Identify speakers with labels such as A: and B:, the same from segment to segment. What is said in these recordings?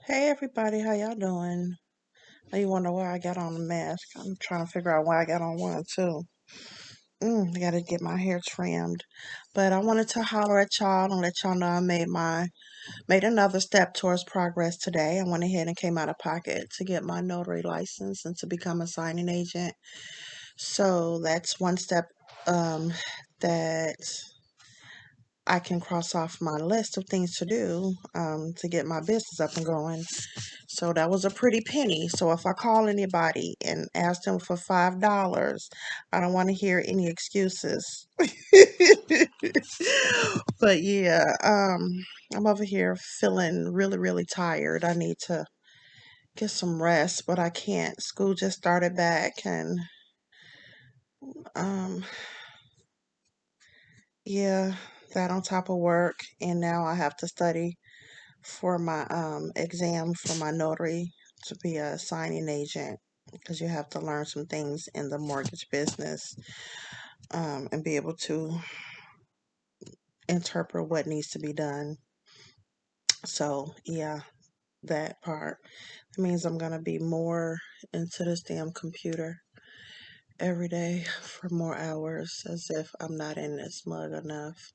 A: Hey everybody, how y'all doing? Now you wonder why I got on the mask. I'm trying to figure out why I got on one too. I gotta get my hair trimmed. But I wanted to holler at y'all and let y'all know I made another step towards progress today. I went ahead and came out of pocket to get my notary license and to become a signing agent. So that's one step that I can cross off my list of things to do to get my business up and going. So that was a pretty penny. So if I call anybody and ask them for $5, I don't want to hear any excuses. But yeah, I'm over here feeling really, really tired. I need to get some rest, but I can't. School just started back, and um, yeah, that on top of work, and now I have to study for my exam for my notary to be a signing agent because you have to learn some things in the mortgage business and be able to interpret what needs to be done. So, yeah, that part. It means I'm going to be more into this damn computer every day for more hours as if I'm not in it smug enough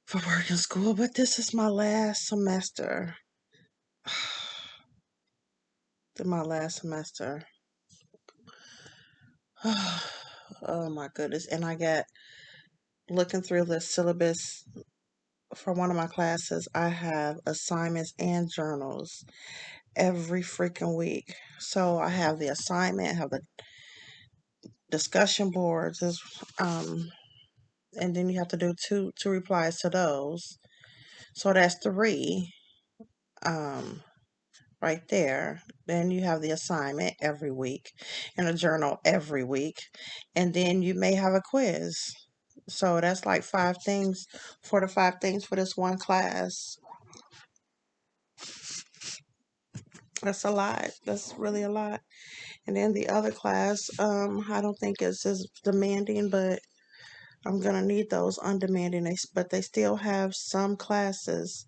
A: for work and school. But this is my last semester. My last semester. Oh my goodness. And I got looking through the syllabus for one of my classes, I have assignments and journals every freaking week. So I have the assignment, I have the discussion boards, and then you have to do two replies to those. So that's three um, right there. Then you have the assignment every week and a journal every week. And then you may have a quiz. So that's like 5 things, 4 to 5 things for this one class. That's a lot. That's really a lot. And then the other class, I don't think it's as demanding, but I'm gonna need those undemanding. But they still have some classes,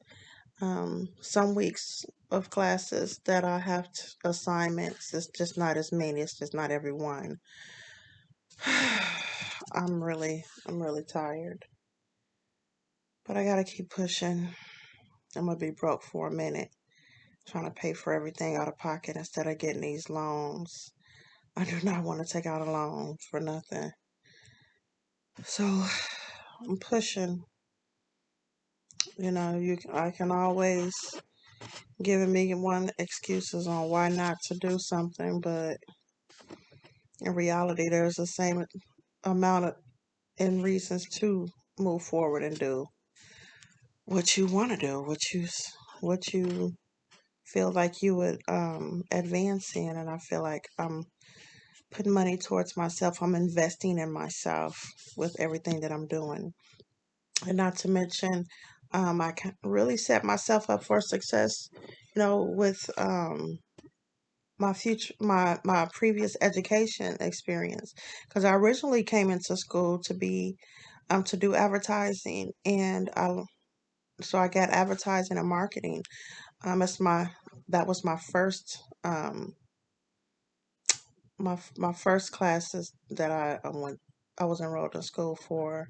A: some weeks of classes that I have assignments. It's just not as many. It's just not every one. I'm really tired, but I gotta keep pushing. I'm gonna be broke for a minute, trying to pay for everything out of pocket instead of getting these loans. I do not want to take out a loan for nothing. So I'm pushing. I can always give a million one excuses on why not to do something, but in reality, there's the same amount of and reasons to move forward and do what you want to do, what you feel like you would advance in. And I feel like I'm putting money towards myself. I'm investing in myself with everything that I'm doing. And not to mention, I can really set myself up for success, with my previous education experience, because I originally came into school to do advertising, and I got advertising and marketing. It's my that was my first classes that I was enrolled in school for.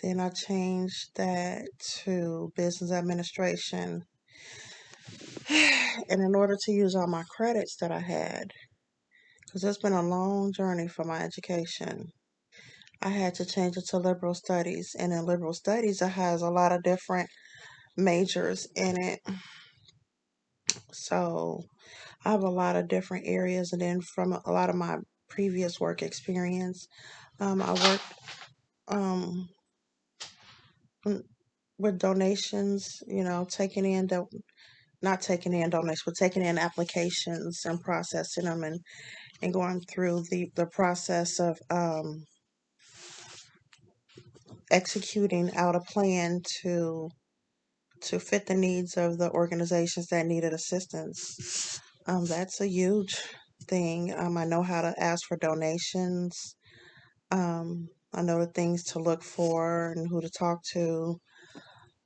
A: Then I changed that to business administration. And in order to use all my credits that I had, because it's been a long journey for my education, I had to change it to liberal studies. And in liberal studies, it has a lot of different majors in it. So I have a lot of different areas. And then from a lot of my previous work experience, I worked um, with donations, not taking in donations, but taking in applications and processing them and going through the process of executing out a plan to fit the needs of the organizations that needed assistance. That's a huge thing. I know how to ask for donations. I know the things to look for and who to talk to.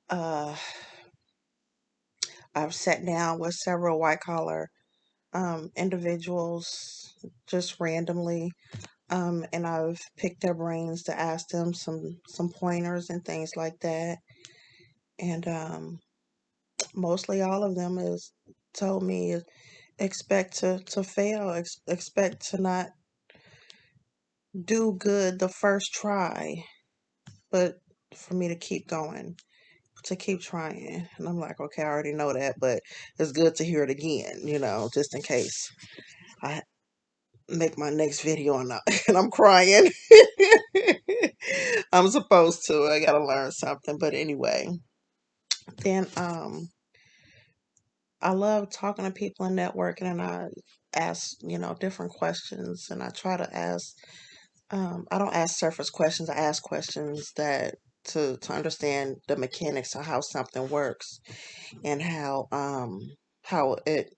A: Uh, I've sat down with several white collar individuals just randomly, and I've picked their brains to ask them some pointers and things like that. And mostly all of them has told me expect to fail, expect to not do good the first try, but for me to keep going, to keep trying. And I'm like, okay, I already know that, but it's good to hear it again, just in case I make my next video and, and I'm crying. I'm supposed to. I gotta learn something. But anyway, then I love talking to people and networking, and I ask, different questions, and I try to ask. I don't ask surface questions. I ask questions that to understand the mechanics of how something works and how it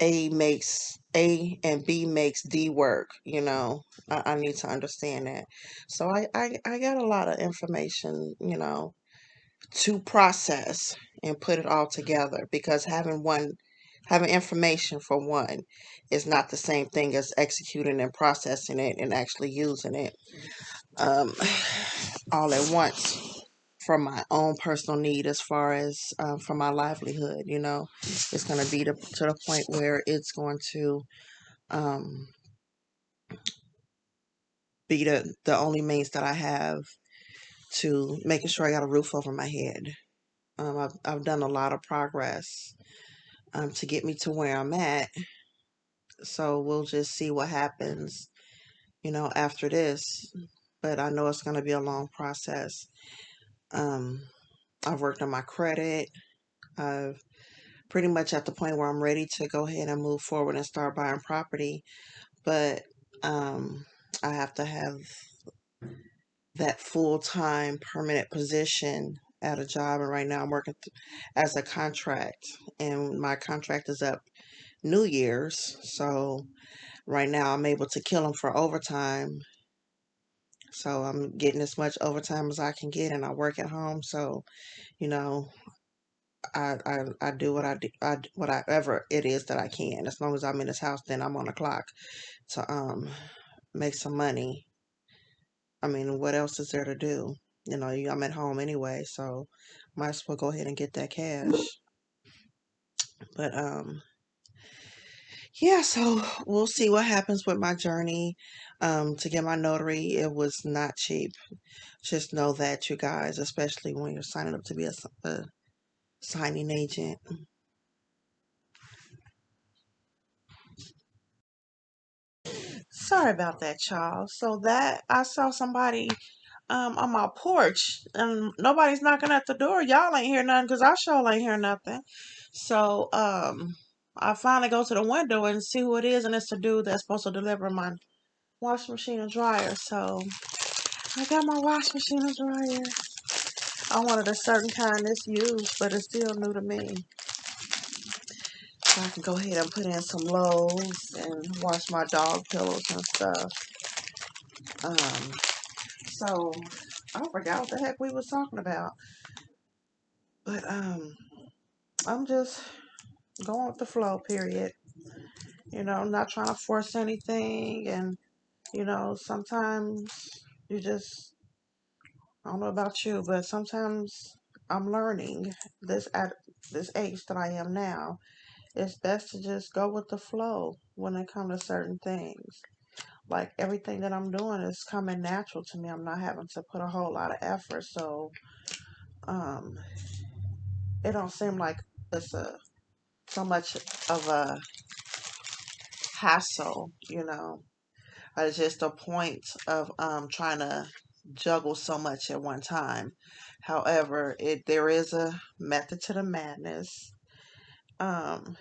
A: A and B makes D work. I need to understand that. So I got a lot of information, to process and put it all together, because having information for one is not the same thing as executing and processing it and actually using it um, all at once for my own personal need, as far as for my livelihood. It's going to be to the point where it's going to um, be the only means that I have to making sure I got a roof over my head. I've done a lot of progress to get me to where I'm at. So we'll just see what happens, after this. But I know it's going to be a long process. Um, I've worked on my credit. I've pretty much at the point where I'm ready to go ahead and move forward and start buying property. But um, I have to have that full-time permanent position at a job. And right now I'm working as a contract, and my contract is up New Year's. So right now I'm able to kill them for overtime. So I'm getting as much overtime as I can get, and I work at home. So, you know, I do what I do, whatever it is that I can. As long as I'm in this house, then I'm on the clock to make some money. I mean, what else is there to do? I'm at home anyway, so might as well go ahead and get that cash. But yeah, so we'll see what happens with my journey. To get my notary, it was not cheap. Just know that, you guys, especially when you're signing up to be a signing agent. Sorry about that, y'all. So that I saw somebody on my porch, and nobody's knocking at the door. Y'all ain't hear nothing, because I sure ain't hear nothing. So I finally go to the window and see who it is, and it's the dude that's supposed to deliver my washing machine and dryer. So I got my washing machine and dryer. I wanted a certain kind that's used, but it's still new to me. So I can go ahead and put in some loads and wash my dog pillows and stuff. Um, so I forgot what the heck we was talking about. But I'm just going with the flow, period. Not trying to force anything, and sometimes you just, I don't know about you, but sometimes I'm learning this at this age that I am now. It's best to just go with the flow when it comes to certain things. Like everything that I'm doing is coming natural to me. I'm not having to put a whole lot of effort, so um, it don't seem like it's a so much of a hassle. It's just a point of trying to juggle so much at one time. However, there is a method to the madness, um,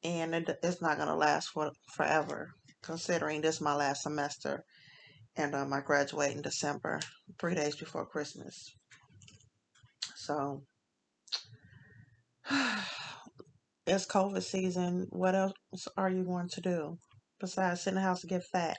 A: and it's not gonna last forever. Considering this my last semester, and I graduate in December, 3 days before Christmas. So it's COVID season. What else are you going to do besides sit in the house and get fat?